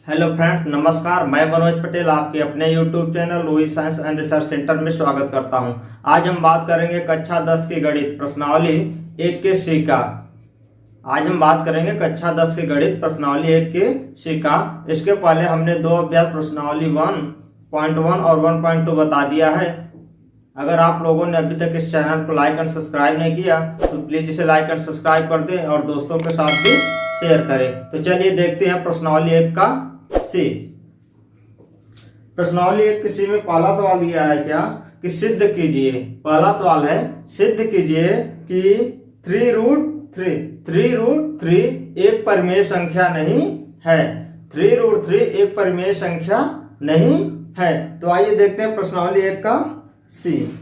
Hello friend, नमस्कार। मैं मनोज पटेल आपके अपने YouTube channel Roohi science and research centre में स्वागत करता हूं। आज हम बात करेंगे कक्षा 10 की गणित प्रश्नावली 1 के सी का। आज हम बात करेंगे कक्षा 10 की गणित प्रश्नावली 1 के सी का। इसके पहले हमने दो अभ्यास प्रश्नावली 1.1 और 1.2 बता दिया है। अगर आप लोगों ने अभी तक इस चैनल को लाइक एंड सब्सक्राइब नहीं किया तो प्लीज इसे लाइक एंड सब्सक्राइब कर दें और दोस्तों के साथ भी शेयर करें। तो चलिए देखते हैं प्रश्नावली 1 का सी। प्रश्नावली 1 के सी में पहला सवाल दिया है क्या कि सिद्ध कीजिए। पहला सवाल है सिद्ध कीजिए कि 3√3 एक परिमेय संख्या नहीं है। 3√3 एक परिमेय संख्या नहीं है। तो आइए देखते हैं प्रश्नावली 1 का सी।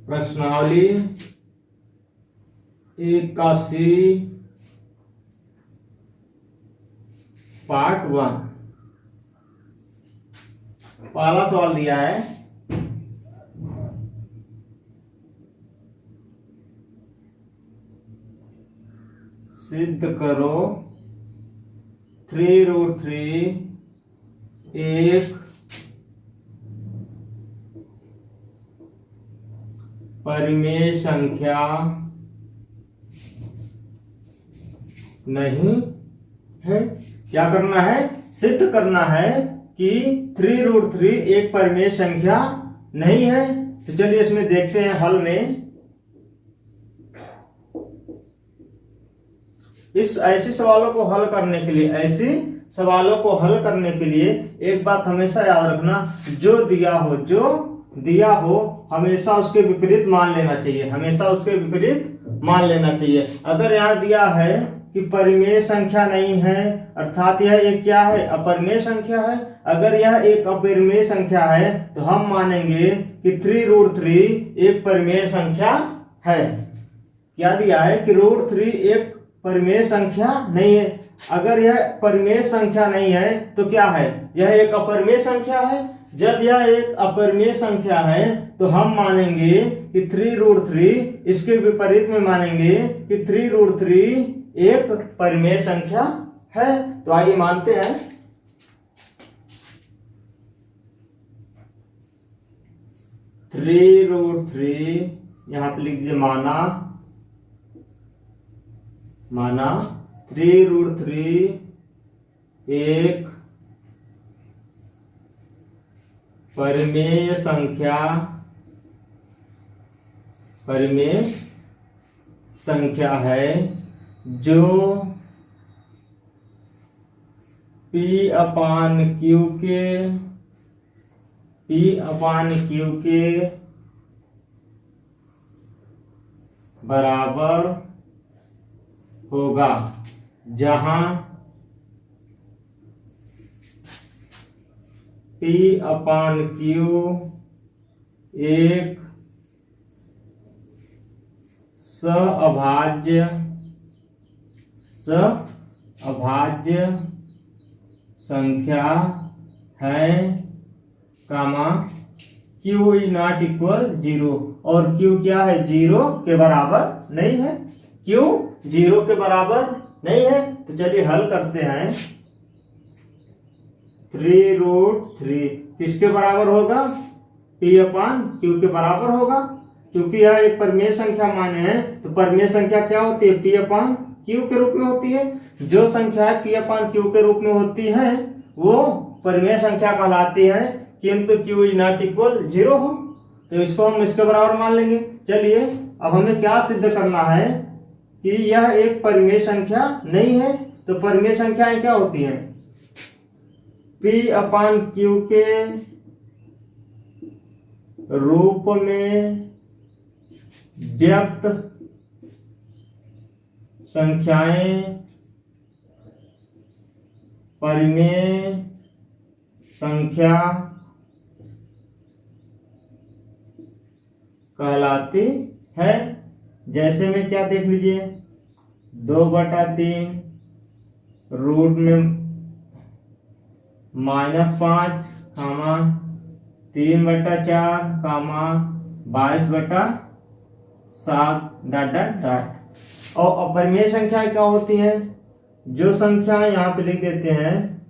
प्रश्नावली 1 का सी पार्ट 1। पहला सवाल दिया है सिद्ध करो 3√3 एक परिमेय संख्या नहीं है। क्या करना है? सिद्ध करना है कि 3√3 एक परिमेय संख्या नहीं है। तो चलिए इसमें देखते हैं हल में। ऐसे सवालों को हल करने के लिए एक बात हमेशा याद रखना, जो दिया हो हमेशा उसके विपरीत मान लेना चाहिए। अगर यहाँ दिया है कि परिमेय संख्या नहीं है अर्थात यह एक क्या है? अपरिमेय संख्या है। अगर यह एक अपरिमेय संख्या है तो हम मानेंगे कि 3√3 एक परिमेय संख्या है। क्या दिया है कि √3 एक परिमेय संख्या नहीं है। अगर यह परिमेय संख्या नहीं है तो क्या है? यह एक अपरिमेय संख्या है। जब यह एक अपरिमेय संख्या है तो हम मानेंगे कि 3√3 इसके विपरीत में मानेंगे कि 3√3 एक परिमेय संख्या है। तो आइए मानते हैं। यहां पे लिख दीजिए माना 3√3 एक परिमेय संख्या है जो P/Q के बराबर होगा, जहां P/Q एक अभाज्य संख्या है, Q इज नॉट इक्वल 0 और Q क्या है? 0 के बराबर नहीं है। Q 0 के बराबर नहीं है। तो चलिए हल करते हैं। 3√3 किसके बराबर होगा? P/Q के बराबर होगा। क्योंकि यह एक परिमेय संख्या माने हैं तो परिमेय संख्या क्या होती है? P/Q के रूप में होती है। जो संख्या P/Q के रूप में होती है वो परिमेय संख्या कहलाती है, किंतु Q इज नॉट इक्वल 0 हो तो इसको हम इसके बराबर मान लेंगे। चलिए अब हमें क्या सिद्ध करना है कि यह एक परिमेय संख्या नहीं है। तो परिमेय संख्याएं क्या होती हैं? P/Q के रूप में व्यक्त संख्याएं परिमेय संख्या कहलाती है। जैसे में क्या देख लीजिए, 2/3 रूट में -5, 3/4, 22/7 डॉट डॉट डॉट। और अपरिमेय संख्या क्या होती है? जो संख्या यहाँ पे लिख देते हैं,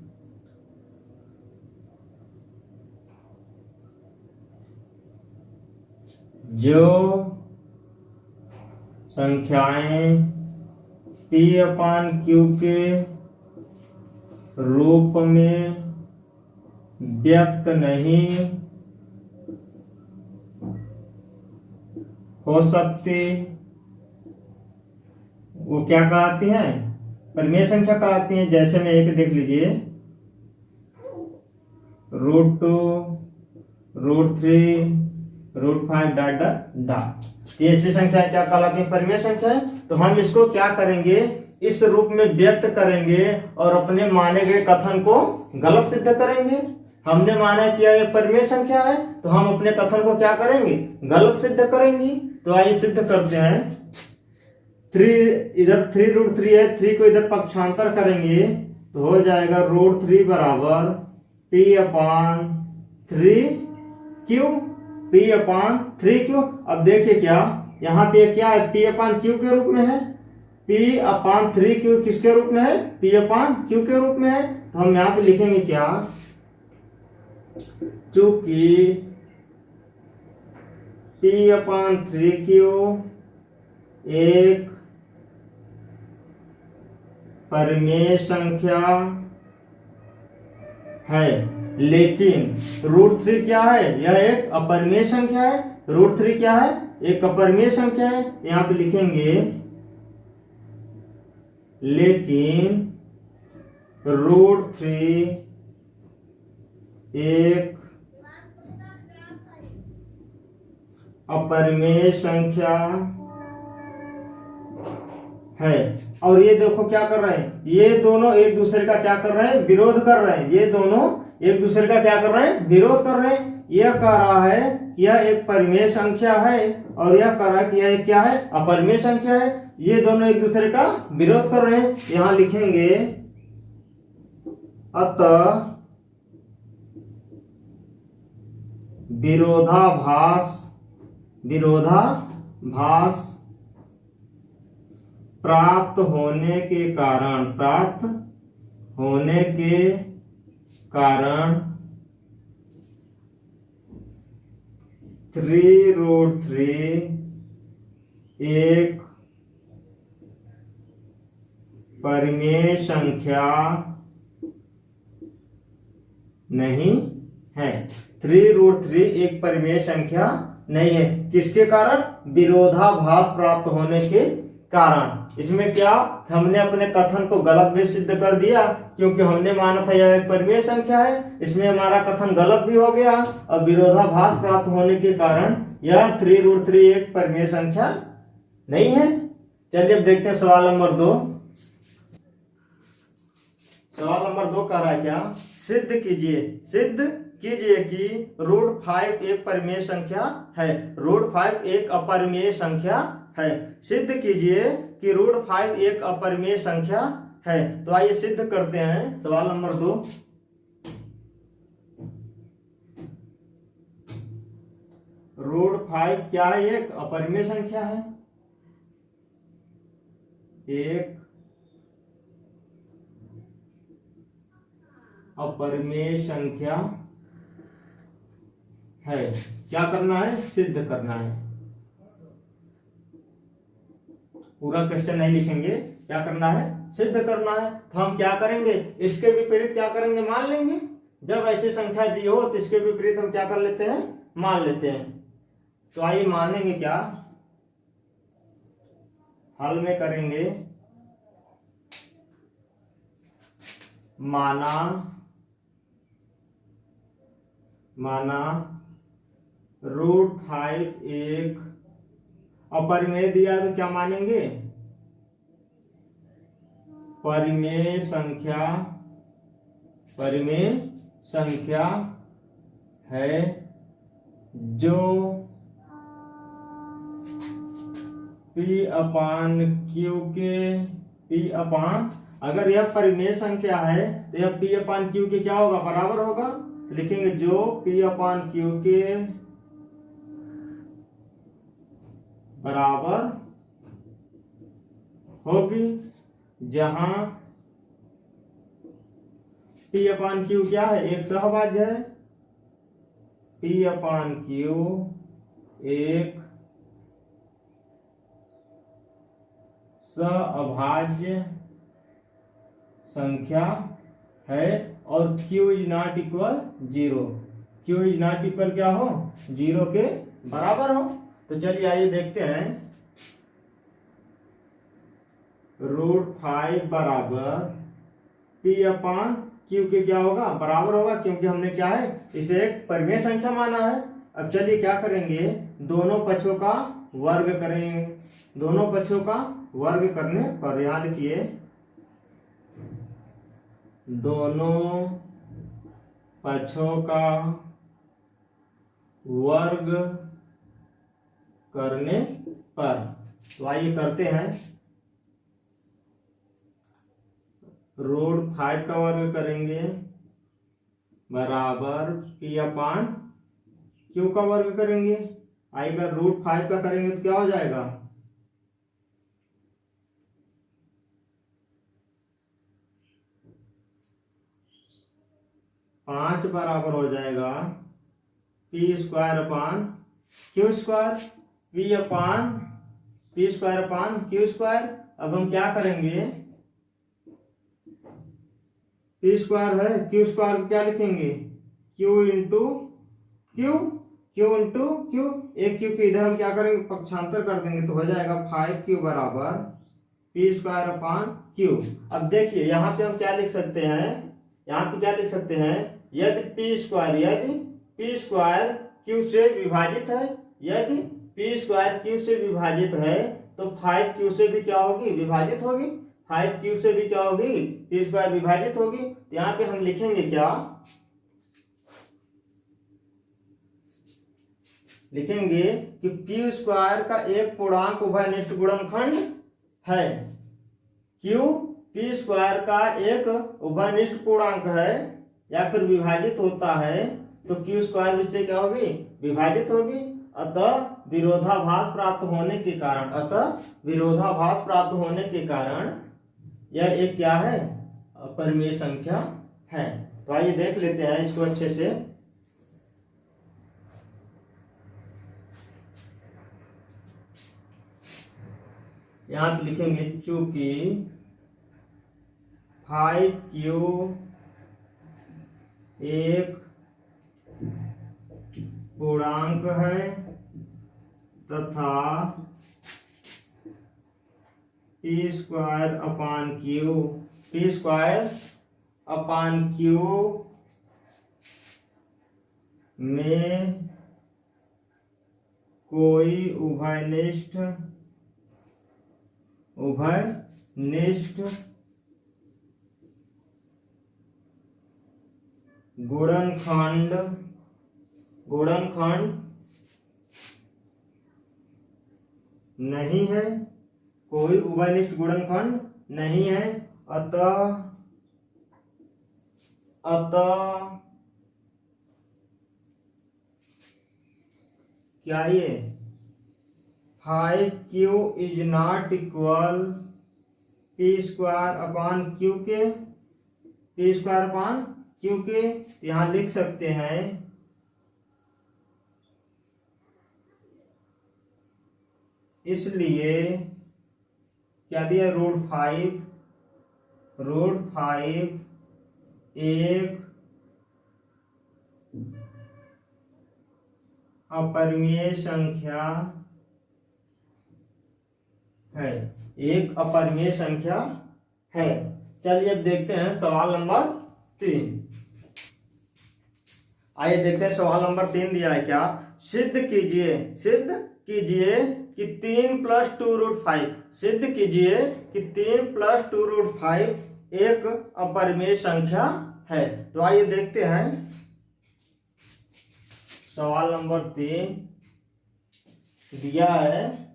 जो संख्याएं P/Q के रूप में व्यक्त नहीं हो सकती, वो क्या कहलाती हैं? परिमेय संख्या कहलाती हैं। जैसे में यहीं पे देख लीजिए, √2, √3, √5 डॉट डॉट डॉट। ऐसी संख्या क्या कहलाती है? परिमेय संख्या है। तो हम इसको क्या करेंगे? इस रूप में व्यक्त करेंगे और अपने माने गए कथन को गलत सिद्ध करेंगे। हमने माना किया ये परिमेय संख्या है, तो हम अपने कथन को क्या करेंगे? गलत सिद्ध करेंगे। तो आइए सिद्ध करते हैं। 3 इधर 3√3 है, 3 को इधर पक्षांतर करेंगे तो हो जाएगा √3 बराबर P/3Q। P/3Q। अब देखिए क्या यहाँ पे क्या है? P/Q के रूप में है। P/3Q किसके रूप में है? P/Q के रूप में है। तो हम यहाँ पे लिखेंगे क्या? चूंकि P/3Q एक परिमेय संख्या है, लेकिन √3 क्या है? यह एक अपरिमेय संख्या है। √3 क्या है? एक अपरिमेय संख्या है। यहां पे लिखेंगे लेकिन √3 एक अपरिमेय संख्या है। और ये देखो क्या कर रहे हैं? ये दोनों एक दूसरे का क्या कर रहे हैं? विरोध कर रहे हैं। ये दोनों एक दूसरे का क्या कर रहे हैं? विरोध कर रहे हैं। यह कह रहा है कि यह एक परिमेय संख्या है और यह कह रहा है कि यह क्या है? अपरिमेय संख्या है। ये दोनों एक दूसरे का विरोध कर रहे हैं। यहां लिखेंगे अतः विरोधाभास प्राप्त होने के कारण 3√3 एक परिमेय संख्या नहीं है। 3√3 एक परिमेय संख्या नहीं है। किसके कारण? विरोधाभास प्राप्त होने के कारण। इसमें क्या हमने अपने कथन को गलत भी सिद्ध कर दिया, क्योंकि हमने माना था यह एक परिमेय संख्या है। इसमें हमारा कथन गलत भी हो गया और विरोधाभास प्राप्त होने के कारण यह 3√3 एक परिमेय संख्या नहीं है। चलिए अब देखते हैं सवाल नंबर 2। सवाल नंबर 2 कह रहा है क्या? सिद्ध कीजिए कि √5 एक परिमेय संख्या है। √5 एक अपरिमेय संख्या है। सिद्ध कीजिए कि √5 एक अपरिमेय संख्या है। तो आइए सिद्ध करते हैं। सवाल नंबर 2। √5 क्या है? एक अपरिमेय संख्या है। एक अपरिमेय संख्या है। क्या करना है? सिद्ध करना है। पूरा क्वेश्चन नहीं लिखेंगे, क्या करना है? सिद्ध करना है। तो हम क्या करेंगे? इसके विपरीत क्या करेंगे? मान लेंगे। जब ऐसी संख्या दी हो तो इसके विपरीत हम क्या कर लेते हैं? मान लेते हैं। तो आइए मानेंगे क्या? हल में करेंगे माना √5 एक अपरिमेय दिया तो क्या मानेंगे? परिमेय संख्या है जो P/Q के अगर यह परिमेय संख्या है तो यह P/Q के क्या होगा? बराबर होगा। तो लिखेंगे जो P/Q के बराबर होगी, जहां P अपान क्यू क्या है, एक सहभाज्य है। P अपान क्यू एक सहअभाज्य संख्या है और Q is not equal 0। Q is not equal क्या हो, 0 के बराबर हो। तो चलिए आइए देखते हैं, √5 बराबर P अपान Q के क्या होगा, बराबर होगा, क्योंकि हमने क्या है, इसे एक परिमेय संख्या माना है। अब चलिए क्या करेंगे, दोनों पक्षों का वर्ग करेंगे। दोनों पक्षों का वर्ग करने पर यहां लिखिए, दोनों पक्षों का वर्ग करने पर, तो आइए करते हैं। √5 का वर्ग करेंगे बराबर P अपान Q का वर्ग करेंगे। आएगा √5 का करेंगे तो क्या हो जाएगा, 5 बराबर हो जाएगा P² अपान Q²। P² अपान Q²। अब हम क्या करेंगे, P² है, Q² को क्या लिखेंगे, Q into Q, Q into Q। एक Q के इधर हम क्या करेंगे, पक्षांतर कर देंगे तो हो जाएगा 5Q बराबर P² अपान Q। अब देखिए यहाँ पे हम क्या लिख सकते हैं, यहाँ पे क्या लिख सकते हैं, यदि P² Q से विभाजित है, यदि P² Q से विभाजित है तो 5Q से भी क्या होगी, विभाजित होगी। 5Q से भी क्या होगी, P² विभाजित होगी। तो यहाँ पे हम लिखेंगे क्या, लिखेंगे कि P² का एक पूर्णांक उभयनिष्ठ गुणनखंड है। Q P² का एक उभयनिष्ठ पूर्णांक है या फिर विभाजित होता है, तो Q² से क्या होगी, विभाजित होगी। अतः विरोधाभास प्राप्त होने के कारण यह एक क्या है, अपरिमेय संख्या है। तो आइए देख लेते हैं इसको अच्छे से। यहां पे लिखेंगे चूंकि 5Q एक पूर्णांक है तथा P² अपान Q में कोई उभयनिष्ठ गुणनखंड नहीं है, कोई उभयनिष्ठ गुणनखंड नहीं है। अतः क्या ये 5Q is not equal P² upon Q के, P² अपान Q के। यहां लिख सकते हैं इसलिए क्या दिया, √5 एक अपरिमेय संख्या है, एक अपरिमेय संख्या है। चलिए अब देखते हैं सवाल नंबर 3। आइए देखते हैं सवाल नंबर 3 दिया है क्या, सिद्ध कीजिए कि 3 + 2√5, सिद्ध कीजिए कि 3 + 2√5 एक अपरिमेय संख्या है। तो आइए देखते हैं सवाल नंबर 3 दिया है,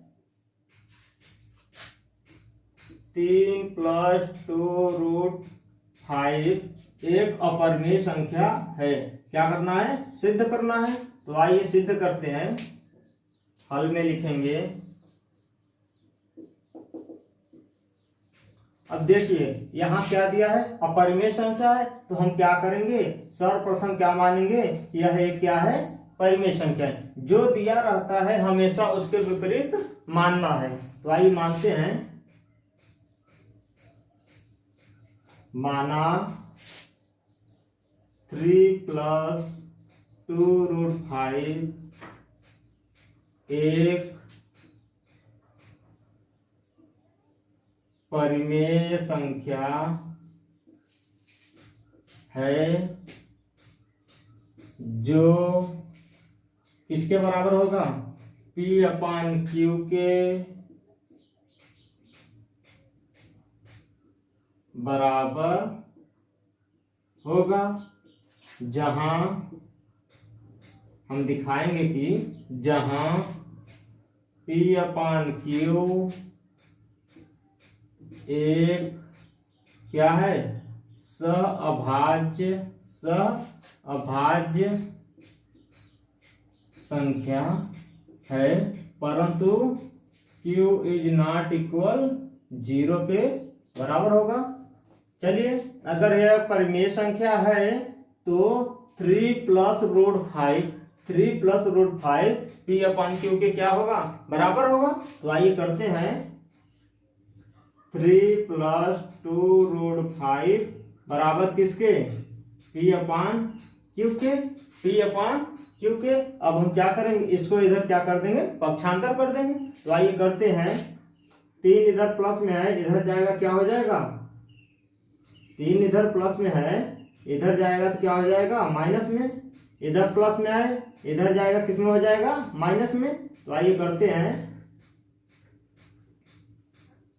3 + 2√5 एक अपरिमेय संख्या है। क्या करना है, सिद्ध करना है। तो आइए सिद्ध करते हैं। हल में लिखेंगे अब देखिए यहाँ क्या दिया है, अपरिमेय संख्या है, तो हम क्या करेंगे, सर्वप्रथम क्या मानेंगे, यह एक क्या है, परिमेय संख्या है। जो दिया रहता है हमेशा उसके विपरीत मानना है। तो आइए मानते हैं, माना 3 + 2√5 एक परिमेय संख्या है जो किसके बराबर होगा, P/Q के बराबर होगा, जहां हम दिखाएंगे कि जहां P/Q एक क्या है, सहअभाज्य संख्या है, परंतु Q ≠ 0 के बराबर होगा। चलिए अगर यह परिमेय संख्या है तो 3 + √5 P/Q के क्या होगा, बराबर होगा। तो आइए करते हैं, 3 + 2√5 बराबर किसके, P/Q के। अब हम क्या करेंगे, इसको इधर क्या कर देंगे, पक्षांतर कर देंगे। तो आइए करते हैं, 3 इधर प्लस में है, इधर जाएगा क्या हो जाएगा, 3 इधर प्लस में है, इधर जाएगा तो क्या हो जाएगा, माइनस में। इधर प्लस में है, इधर जाएगा किस में हो जाएगा, माइनस में। तो आइए करते हैं,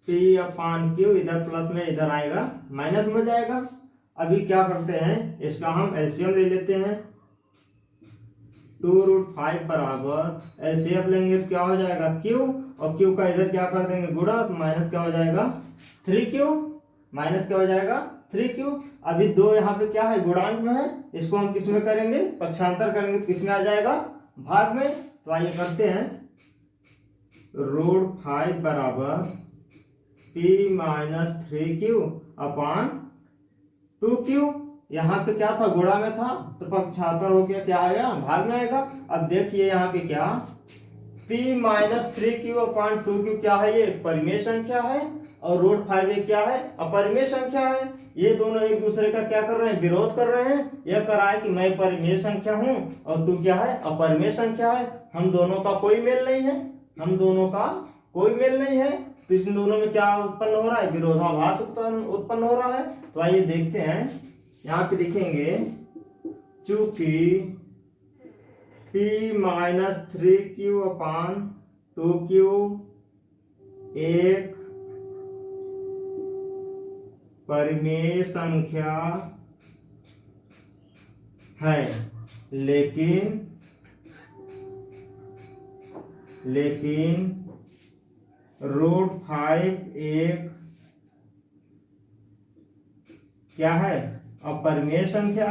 P/Q इधर प्लस में, इधर आएगा माइनस में हो जाएगा। अभी क्या करते हैं, इसका हम एलसीएम ले लेते हैं। 2√5 बराबर एलसीएम लेंगे तो क्या हो जाएगा, Q, और Q का इधर क्या कर देंगे, गुणा, तो माइनस क्या हो जाएगा, 3Q, माइनस क्या हो जाएगा, 3Q। अभी 2 यहाँ पे क्या है, गुणांक में है, इसको हम किस में करेंगे, पक्षांतर करेंगे तो किस में आ जाएगा, भाग में। तो आइए करते हैं, √5 बराबर P-3Q/2Q। यहाँ पे क्या था, गुणा में था, तो पक्षांतर हो गया, क्या आया, भाग में आएगा। अब देखिए यहाँ पे क्या, P-3Q/2Q क्या है, ये परिमेय संख्या है, और √5 ये क्या है, अपरिमेय संख्या है। ये दोनों एक दूसरे का क्या कर रहे हैं, विरोध कर रहे हैं। यह कर रहा है कि मैं परिमेय संख्या हूं और तू क्या है, अपरिमेय संख्या है। हम दोनों का कोई मेल नहीं है, तो इन दोनों में क्या उत्पन्न हो रहा है, विरोधाभास उत्पन्न हो रहा है। तो आइए देखते हैं, यहाँ पे लिखेंगे, चूंकि P-3Q/2Q एक परिमेय संख्या है, लेकिन √5 एक क्या है, अपरिमेय संख्या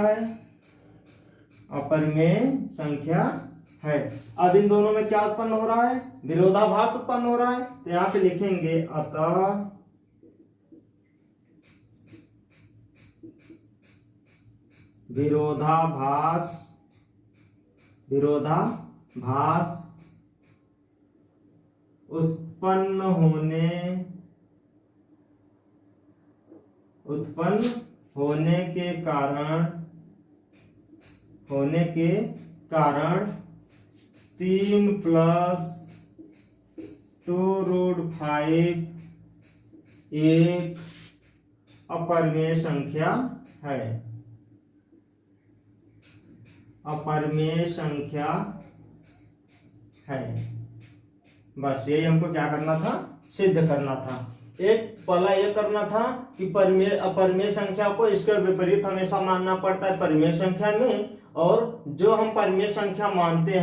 है। अब इन दोनों में क्या उत्पन्न हो रहा है, विरोधाभास उत्पन्न हो रहा है। तो यहाँ पे लिखेंगे, अतः विरोधाभास उत्पन्न होने के कारण 3 + 2√5 एक अपरिमेय संख्या है। बस यही हमको क्या करना था, सिद्ध करना था। एक पहला यह करना था कि अपरिमेय संख्या को इसके विपरीत हमेशा मानना पड़ता है परिमेय संख्या में, और जो हम परिमेय संख्या मानते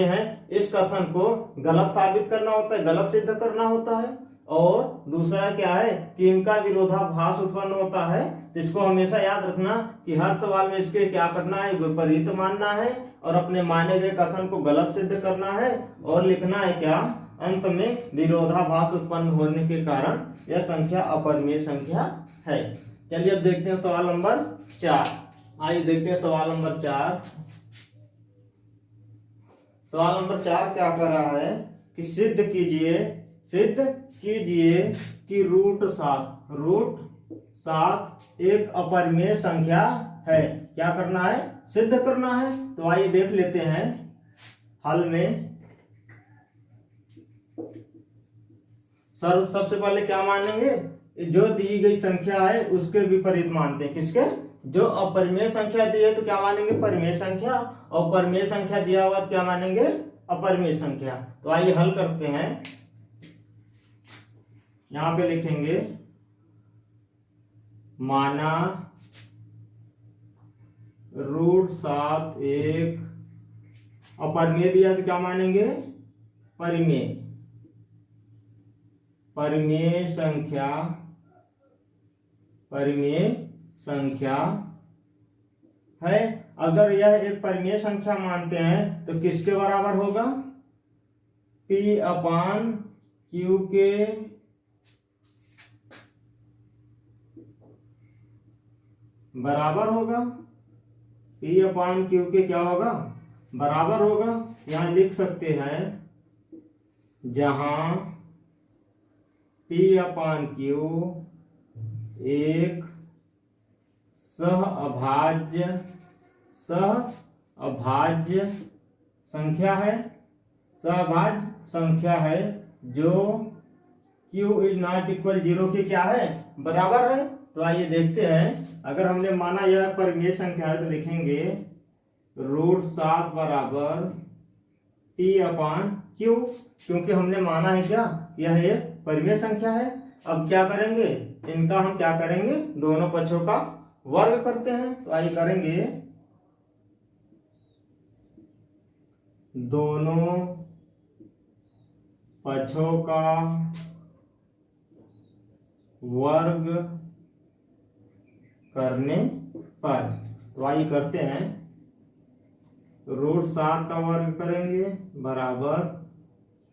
हैं इस कथन को गलत साबित करना होता है, गलत सिद्ध करना होता है। और दूसरा क्या है कि इनका विरोधाभास उत्पन्न होता है। तो इसको हमेशा याद रखना कि हर सवाल में इसके क्या करना है, विपरीत मानना है और अपने माने गए कथन को गलत सिद्ध करना है, और लिखना है क्या, अंत में विरोधाभास उत्पन्न होने के कारण यह संख्या अपरिमेय संख्या है। चलिए अब देखते हैं सवाल नंबर 4। आइए देखते हैं सवाल नंबर 4। सवाल नंबर 4 क्या कर रहा है कि सिद्ध कीजिए कि रूट 7 एक अपरिमेय संख्या है। क्या करना है? सिद्ध करना है। तो आइए देख लेते हैं हल में। सबसे पहले क्या मानेंगे? जो दी गई संख्या है उसके विपरीत मानते हैं। किसके? जो अपरिमेय संख्या दी है तो क्या मानेंगे? परिमेय संख्या। और परिमेय संख्या दिया हुआ तो क्या मानेंगे? अपरिमेय संख्या। तो आइए हल करते हैं। यहां पे लिखेंगे माना रूट 7 एक अपरिमेय दिया तो क्या मानेंगे? परिमेय संख्या है। अगर यह एक परिमेय संख्या मानते हैं तो किसके बराबर होगा? P अपान Q के बराबर होगा। P अपान Q के क्या होगा? बराबर होगा। यहां लिख सकते हैं जहां P अपान Q एक सहअभाज्य संख्या है जो Q इज नॉट इक्वल 0 के क्या है? बराबर है। तो आइए देखते हैं। अगर हमने माना यह परिमेय संख्या है तो लिखेंगे रूट 7 बराबर P अपान Q, क्योंकि हमने माना है क्या? यह एक परिमेय संख्या है। अब क्या करेंगे? इनका हम क्या करेंगे? दोनों पक्षों का वर्ग करते हैं। तो आइए करेंगे दोनों पक्षों का वर्ग करने पर। तो आइए करते हैं। रूट 7 का वर्ग करेंगे बराबर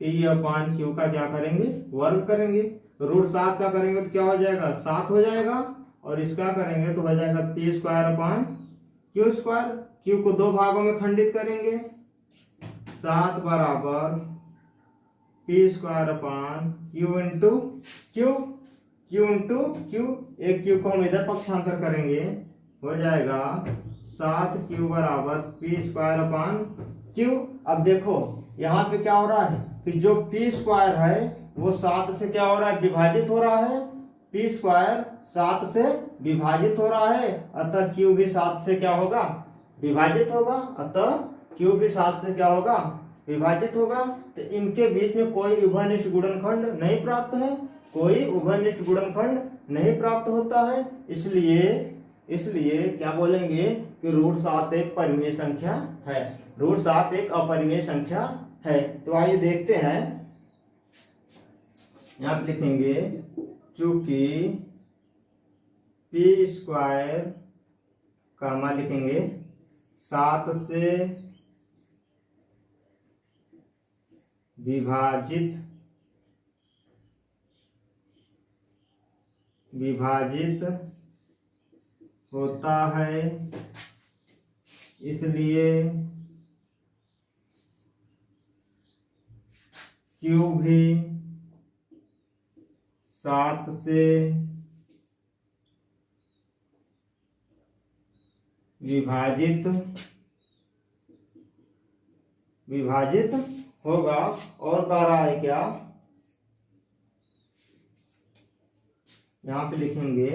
P अपान Q का क्या करेंगे? वर्ग करेंगे। रूट 7 का करेंगे तो क्या हो जाएगा? 7 हो जाएगा। और इसका करेंगे तो हो जाएगा P square upon Q square. Q को 2 भागों में खंडित करेंगे। 7 बराबर P square upon Q into Q एक Q को हम इधर पक्षांतर करेंगे, हो जाएगा 7Q बराबर P स्क्वायर अपान Q। अब देखो यहाँ पे क्या हो रहा है कि जो P स्क्वायर है वो 7 से क्या हो रहा है? विभाजित हो रहा है। P स्क्वायर 7 से विभाजित हो रहा है, अतः Q भी 7 से क्या होगा? विभाजित होगा। अतः Q भी 7 से क्या होगा? विभाजित होगा। तो इनके बीच में कोई उभयनिष्ठ गुणनखंड नहीं प्राप्त है। कोई उभयनिष्ठ गुणनखंड नहीं प्राप्त होता है। इसलिए क्या बोलेंगे कि रूट 7 एक परिमेय संख्या है। रूट 7 एक अपरिमेय संख्या है। तो आइए देखते हैं। यहां पे लिखेंगे चूंकि P स्क्वायर कामा लिखेंगे 7 से विभाजित होता है, इसलिए Q भी 7 से विभाजित होगा। और कह रहा है क्या? यहां पे लिखेंगे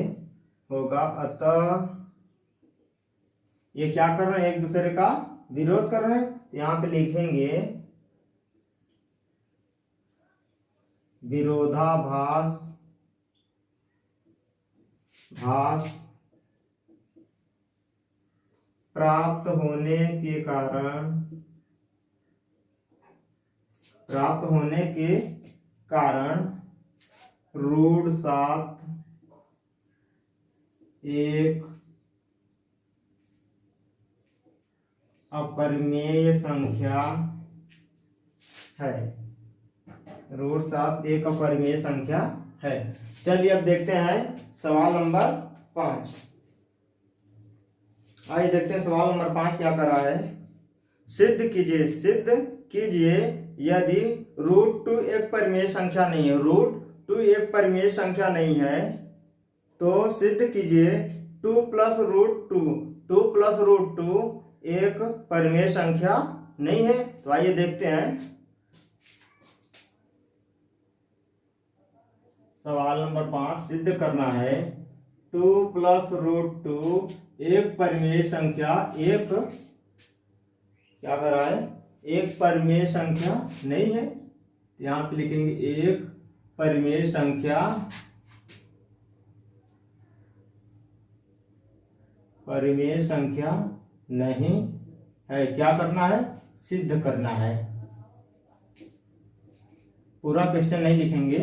होगा, अतः ये क्या कर रहे हैं? एक दूसरे का विरोध कर रहे हैं। यहां पे लिखेंगे विरोधाभास प्राप्त होने के कारण रूट 7 एक अपरिमेय संख्या है। √7 एक अपरिमेय संख्या है। चलिए अब देखते हैं सवाल नंबर 5। आइए देखते हैं सवाल नंबर 5 क्या कर रहा है। सिद्ध कीजिए यदि √2 एक परिमेय संख्या नहीं है, √2 एक परिमेय संख्या नहीं है तो सिद्ध कीजिए 2 + √2 एक परिमेय संख्या नहीं है। तो आइए देखते हैं सवाल नंबर 5। सिद्ध करना है 2 + √2 एक परिमेय संख्या, एक क्या कर रहा है, एक परिमेय संख्या नहीं है। यहां पे लिखेंगे एक परिमेय संख्या नहीं है। क्या करना है, सिद्ध करना है। पूरा क्वेश्चन नहीं लिखेंगे,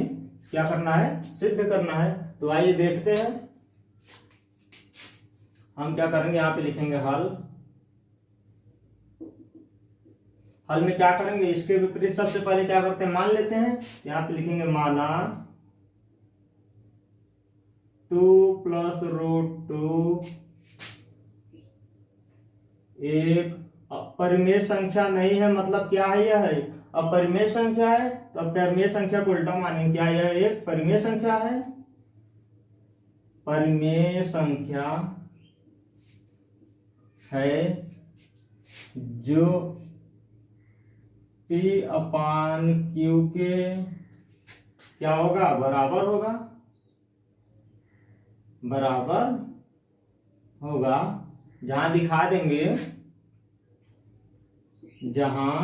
क्या करना है, सिद्ध करना है। तो आइए देखते हैं हम क्या करेंगे। यहां पे लिखेंगे हल में क्या करेंगे, इसके विपरीत सबसे पहले क्या करते हैं, मान लेते हैं। यहां पे लिखेंगे माना 2 + √2 एक अपरिमेय संख्या नहीं है। मतलब क्या है, यह है अपरिमेय संख्या है। तो अपरिमेय संख्या को उल्टा मानेंगे, क्या यह एक परिमेय संख्या है। परिमेय संख्या है जो P/Q के क्या होगा, बराबर होगा। जहां दिखा देंगे, जहां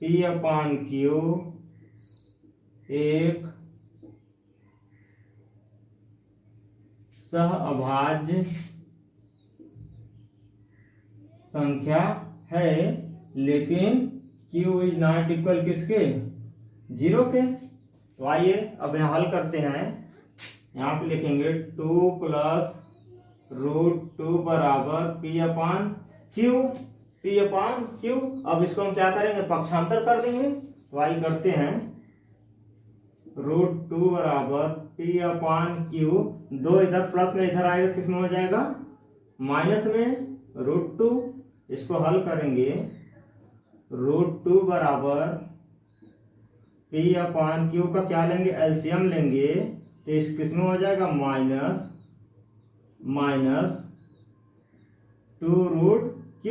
P/Q एक सहअभाज्य संख्या है लेकिन Q ≠ किसके, 0 के। तो आइए अब यहाँ हल करते हैं। यहाँ पे लिखेंगे 2 + √2 बराबर P/Q। अब इसको हम क्या करेंगे, पक्षांतर कर देंगे। तो आइए करते हैं √2 बराबर P/Q। 2 इधर प्लस में इधर आएगा, किसमें हो जाएगा, माइनस में √2। इसको हल करेंगे √2 बराबर P/Q का क्या लेंगे, एलसीएम लेंगे। तो इस किसमें हो जाएगा, माइनस 2√Q,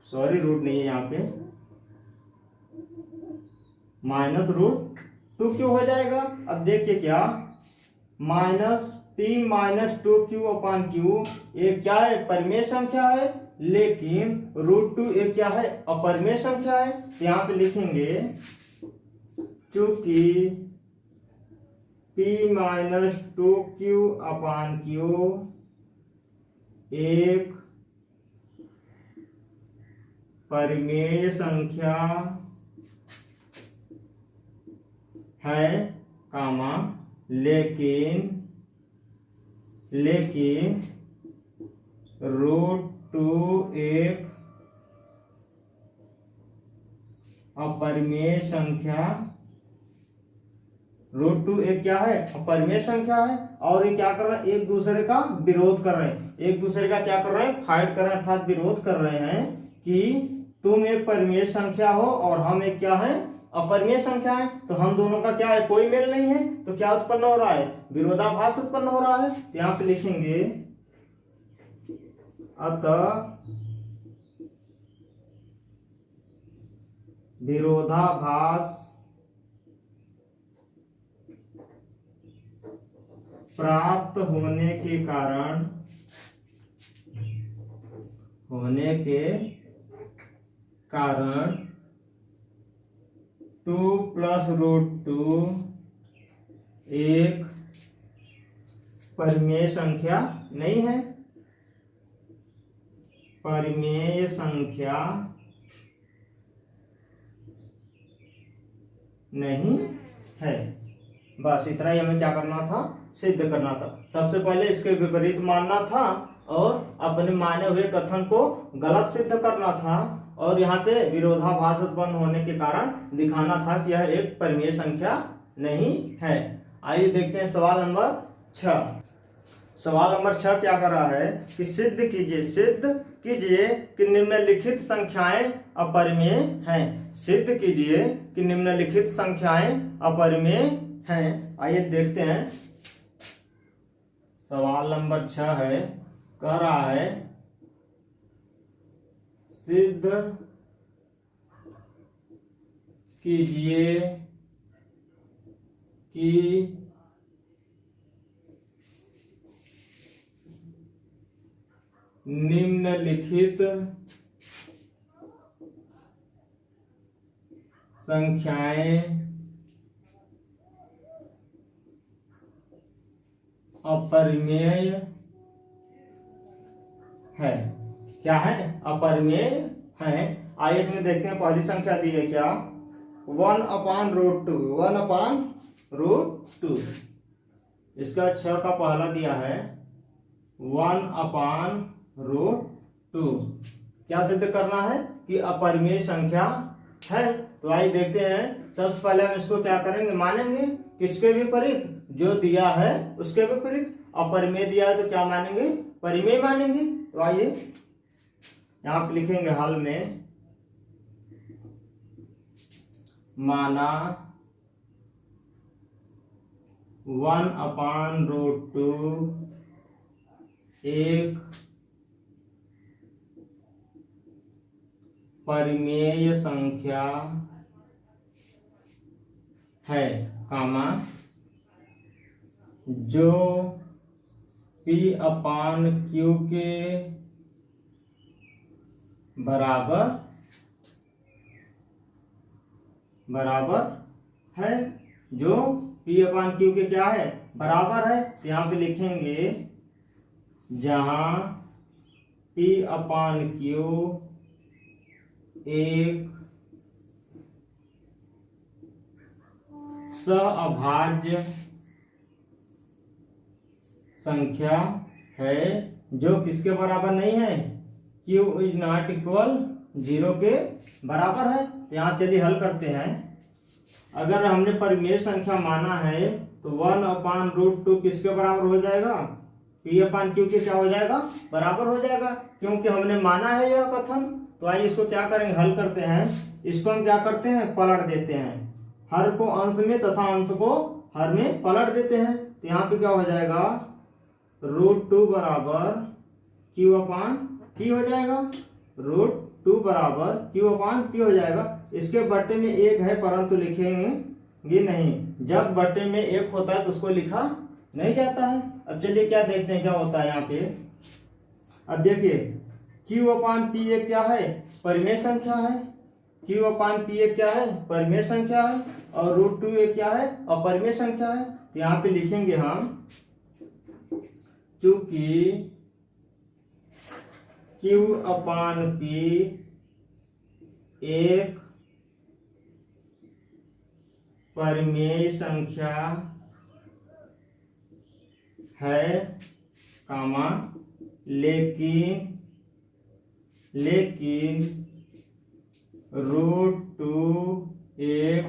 सॉरी रूट नहीं है यहाँ पे, -√2Q हो जाएगा। अब देखिए क्या, -P-2Q/Q एक क्या है, परिमेय संख्या है, लेकिन √2 एक क्या है, अपरिमेय संख्या है। तो यहाँ पे लिखेंगे चूंकि P-2Q/Q एक परिमेय संख्या है, कामा लेकिन √2 एक अपरिमेय संख्या, √2 एक क्या है, अपरिमेय संख्या है। और ये क्या कर रहे हैं, एक दूसरे का विरोध कर रहे हैं, एक दूसरे का क्या कर रहे हैं, फाइट कर रहे हैं, अर्थात विरोध कर रहे हैं कि तुम एक परिमेय संख्या हो और हम एक क्या है, अपरिमेय संख्या है। तो हम दोनों का क्या है, कोई मेल नहीं है। तो क्या उत्पन्न हो रहा है, विरोधाभास उत्पन्न हो रहा है। तो यहाँ पे लिखेंगे अतः विरोधाभास प्राप्त होने के कारण 2 + √2 एक परिमेय संख्या नहीं है, परिमेय संख्या नहीं है। बस इतना ही हमें क्या करना था, सिद्ध करना था। सबसे पहले इसके विपरीत मानना था और अपने माने हुए कथन को गलत सिद्ध करना था, और यहाँ पे विरोधाभास उत्पन्न होने के कारण दिखाना था कि यह एक परिमेय संख्या नहीं है। आइए देखते हैं सवाल नंबर 6। सवाल नंबर 6 क्या कर रहा है कि सिद्ध कीजिए कि निम्नलिखित संख्याएं अपरिमेय हैं। सिद्ध कीजिए कि निम्नलिखित संख्याएं अपरिमेय हैं। आइए देखते हैं। सवाल नंबर 6 है, कह रहा है सिद्ध कीजिए कि निम्नलिखित संख्याएं अपरिमेय है। क्या है? अपरिमेय है। आइए इसमें देखते हैं। पहली संख्या दी है क्या? 1/√2। 1/√2। इसका 6 का पहला दिया है 1/√2। क्या सिद्ध करना है? कि अपरिमेय संख्या है। तो आइए देखते हैं। सबसे पहले हम इसको क्या करेंगे? मानेंगे किसके विपरीत? जो दिया है उसके विपरीत। अपरिमेय दिया है तो क्या मानेंगे? परिमेय मानेंगे। तो आइए यहां पे लिखेंगे हल में, माना 1/√2 एक परिमेय संख्या है, कामा जो P/Q के बराबर है। जो P/Q के क्या है? बराबर है। तो यहां पे लिखेंगे जहां P/Q एक सहअभाज्य संख्या है जो किसके बराबर नहीं है? Q इज नॉट इक्वल 0 के बराबर है। यहाँ चलिए हल करते हैं। अगर हमने परिमेय संख्या माना है तो 1/√2 किसके बराबर हो जाएगा? P/Q के क्या हो जाएगा? बराबर हो जाएगा, क्योंकि हमने माना है यह कथन। तो आइए इसको क्या करेंगे? हल करते हैं। इसको हम क्या करते हैं? पलट देते हैं। हर को अंश में तथा अंश को हर में पलट देते हैं। तो यहाँ पे क्या हो जाएगा? √2 बराबर Q/P हो जाएगा। √2 बराबर Q/P हो जाएगा। इसके बट्टे में 1 है परंतु लिखेंगे नहीं। जब बट्टे में 1 होता है तो उसको लिखा नहीं जाता है। अब चलिए क्या देखते हैं क्या होता है यहाँ पे। अब देखिए Q/P एक क्या है? परिमेय संख्या है। Q/P एक क्या है? परिमेय संख्या है। और √2 एक क्या है? अपरिमेय संख्या है। तो यहाँ पे लिखेंगे हम, चूंकि Q/P एक परिमेय संख्या है, कामा लेकिन √2 एक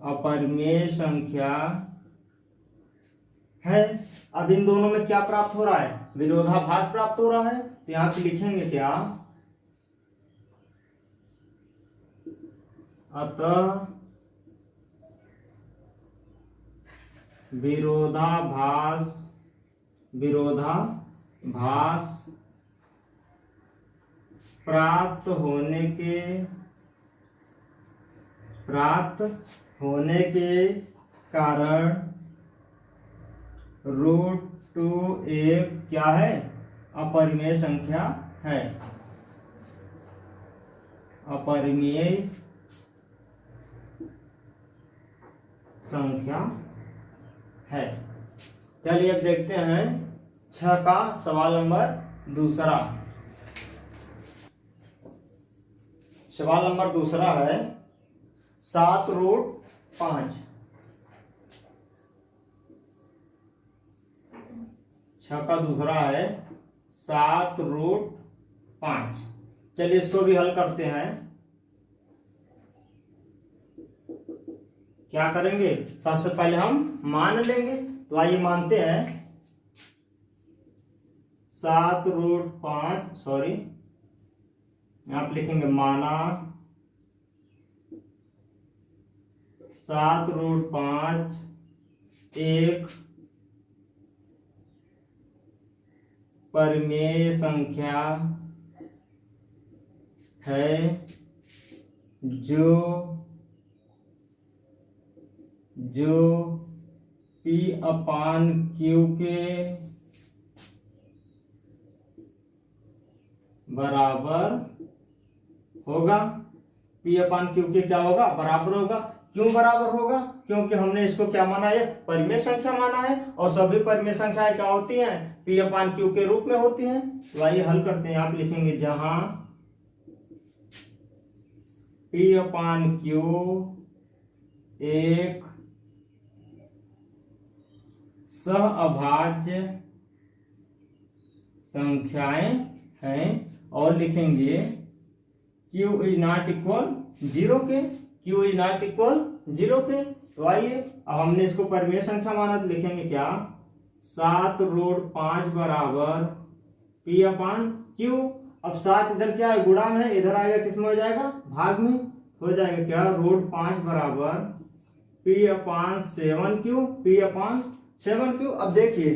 अपरिमेय संख्या है। अब इन दोनों में क्या प्राप्त हो रहा है? विरोधाभास प्राप्त हो रहा है। तो यहां पे लिखेंगे क्या? अतः विरोधाभास प्राप्त होने के कारण √2 एक क्या है? अपरिमेय संख्या है। अपरिमेय संख्या है। चलिए अब देखते हैं 6 का सवाल नंबर दूसरा। सवाल नंबर दूसरा है 7√5। 6 का दूसरा है 7√5। चलिए इसको भी हल करते हैं। क्या करेंगे, सबसे पहले हम मान लेंगे। तो आइए मानते हैं 7√5, सॉरी आप लिखेंगे माना 7√5 एक परिमेय संख्या है जो P/Q के बराबर होगा। P/Q के क्या होगा, बराबर होगा। क्यों बराबर होगा, क्योंकि हमने इसको क्या माना है, परिमेय संख्या माना है, और सभी परिमेय संख्याएं क्या होती हैं, P/Q के रूप में होती हैं। तो आइए हल करते हैं। आप लिखेंगे जहां P/Q एक सहअभाज्य संख्याएं हैं, और लिखेंगे Q इज नॉट इक्वल 0 के, Q इज नॉट इक्वल 0 के। तो आइए अब हमने इसको परिमेय संख्या माना, तो लिखेंगे क्या 7√5 बराबर P/Q। अब 7 इधर क्या है, गुणा में है, इधर आएगा किस में हो जाएगा, भाग में हो जाएगा। क्या √5 बराबर P/7Q, P/7Q। अब देखिए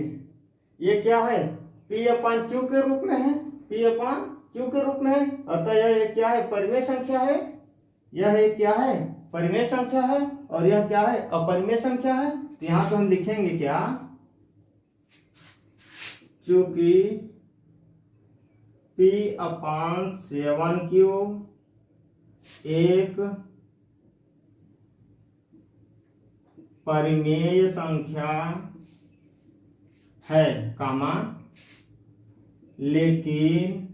ये क्या है, P/Q के रूप में है, P/Q के रूप में है, अतः यह क्या है, परिमेय संख्या है। यह एक क्या है, परिमेय संख्या है, और यह क्या है, अपरिमेय संख्या है। तो यहां पे हम लिखेंगे क्या, चूंकि P/7Q एक परिमेय संख्या है, कामा लेकिन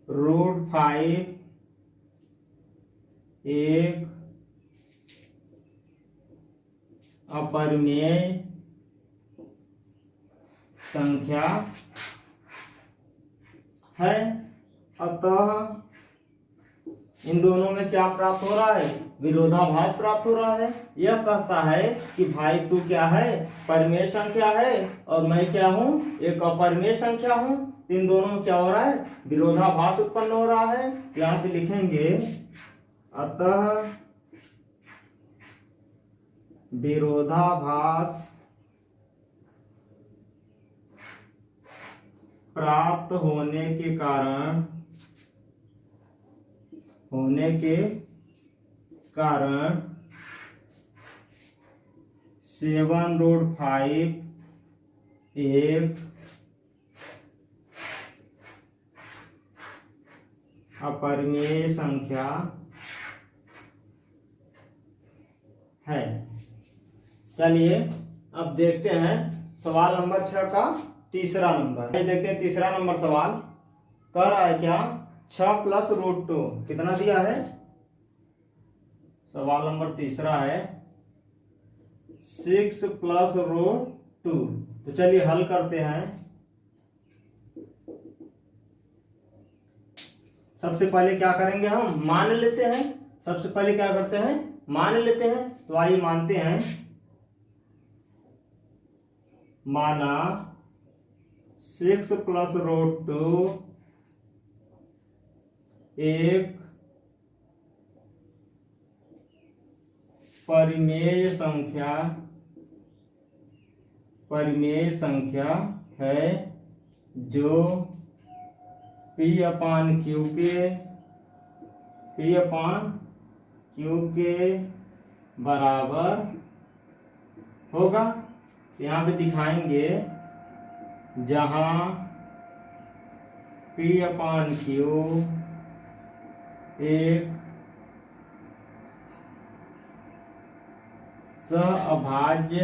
√5 एक अपरिमेय संख्या है। अतः इन दोनों में क्या प्राप्त हो रहा है, विरोधाभास प्राप्त हो रहा है। यह कहता है कि भाई तू क्या है, परिमेय संख्या है, और मैं क्या हूं, एक अपरिमेय संख्या हूं। इन दोनों में क्या हो रहा है, विरोधाभास उत्पन्न हो रहा है। यहां पे लिखेंगे अतः विरोधाभास प्राप्त होने के कारण 7√5 एक अपरिमेय संख्या है। चलिए अब देखते हैं सवाल नंबर 6 का तीसरा नंबर। देखते हैं तीसरा नंबर सवाल कर रहा है क्या, 6 + √2 कितना दिया है। सवाल नंबर तीसरा है 6 + √2। तो चलिए हल करते हैं। सबसे पहले क्या करेंगे, हम मान लेते हैं। सबसे पहले क्या करते हैं, मान लेते हैं। तो आइए मानते हैं, माना 6 + √2 एक परिमेय संख्या है जो P/Q के बराबर होगा। यहाँ पे दिखाएंगे जहां P/Q एक सहअभाज्य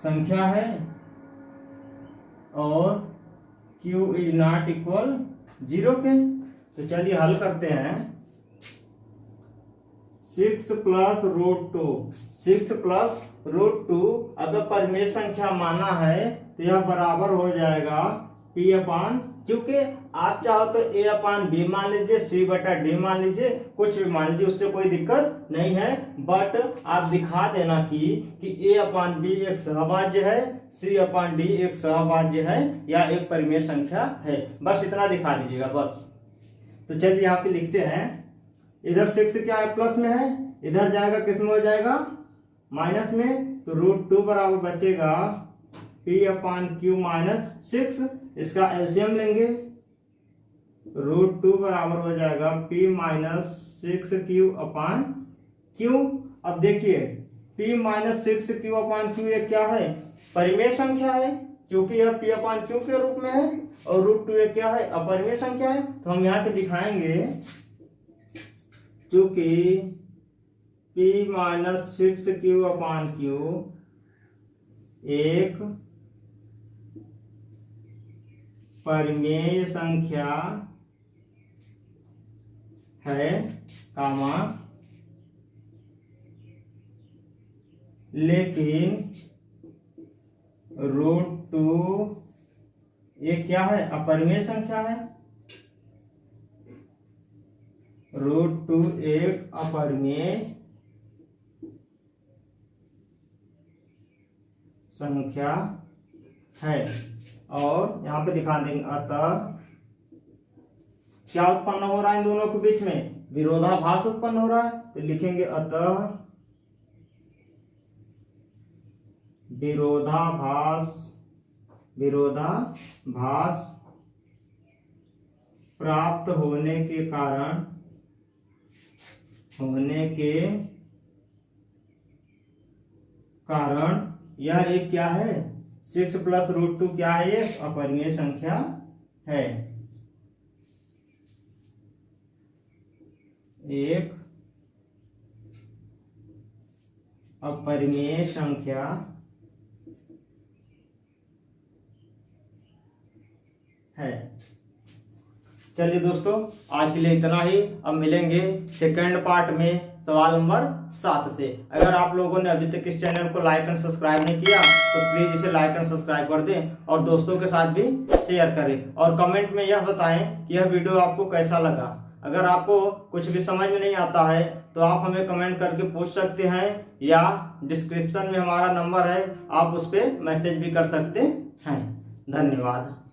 संख्या है और Q इज नॉट इक्वल 0 के। तो चलिए हल करते हैं। 6 + √2, 6 + √2 अगर परिमेय संख्या माना है तो यह बराबर हो जाएगा P अपान, क्योंकि आप चाहो तो A अपान B मान लीजिए, C/D मान लीजिए, कुछ भी मान लीजिए, उससे कोई दिक्कत नहीं है। बट आप दिखा देना कि A अपान B एक सहभाज्य है, C अपान D एक सहभाज्य है या एक परिमेय संख्या है, बस इतना दिखा दीजिएगा बस। तो चलिए यहाँ पे लिखते हैं, इधर 6 क्या है प्लस में है, इधर जाएगा किस में हो जाएगा माइनस में, तो √2 बराबर बचेगा P अपान Q माइनस 6, इसका एलसीएम लेंगे, √2 बराबर हो जाएगा P माइनस 6Q अपान Q। अब देखिए P माइनस 6Q अपान Q ये क्या है, परिमेय संख्या है, क्योंकि यह P अपान Q के रूप में है, और √2 ये क्या है, अपरिमेय संख्या है। तो हम यहाँ पे दिखाएंगे क्योंकि P माइनस 6Q अपान Q एक परिमेय संख्या है, कामा, लेकिन √2 ये क्या है, अपरिमेय संख्या है, √2 एक अपरिमेय संख्या है। और यहाँ पे दिखा देंगे, अतः क्या उत्पन्न हो रहा है इन दोनों के बीच में, विरोधाभास उत्पन्न हो रहा है। तो लिखेंगे अतः विरोधाभास प्राप्त होने के कारण यह एक क्या है, 6 प्लस √2 क्या है, ये अपरिमेय संख्या है, एक अपरिमेय संख्या है। चलिए दोस्तों, आज के लिए इतना ही। अब मिलेंगे सेकंड पार्ट में सवाल नंबर 7 से। अगर आप लोगों ने अभी तक इस चैनल को लाइक एंड सब्सक्राइब नहीं किया तो प्लीज इसे लाइक एंड सब्सक्राइब कर दें और दोस्तों के साथ भी शेयर करें, और कमेंट में यह बताएं कि यह वीडियो आपको कैसा लगा। अगर आपको कुछ भी समझ में नहीं आता है तो आप हमें कमेंट करके पूछ सकते हैं, या डिस्क्रिप्शन में हमारा नंबर है, आप उस पर मैसेज भी कर सकते हैं। धन्यवाद।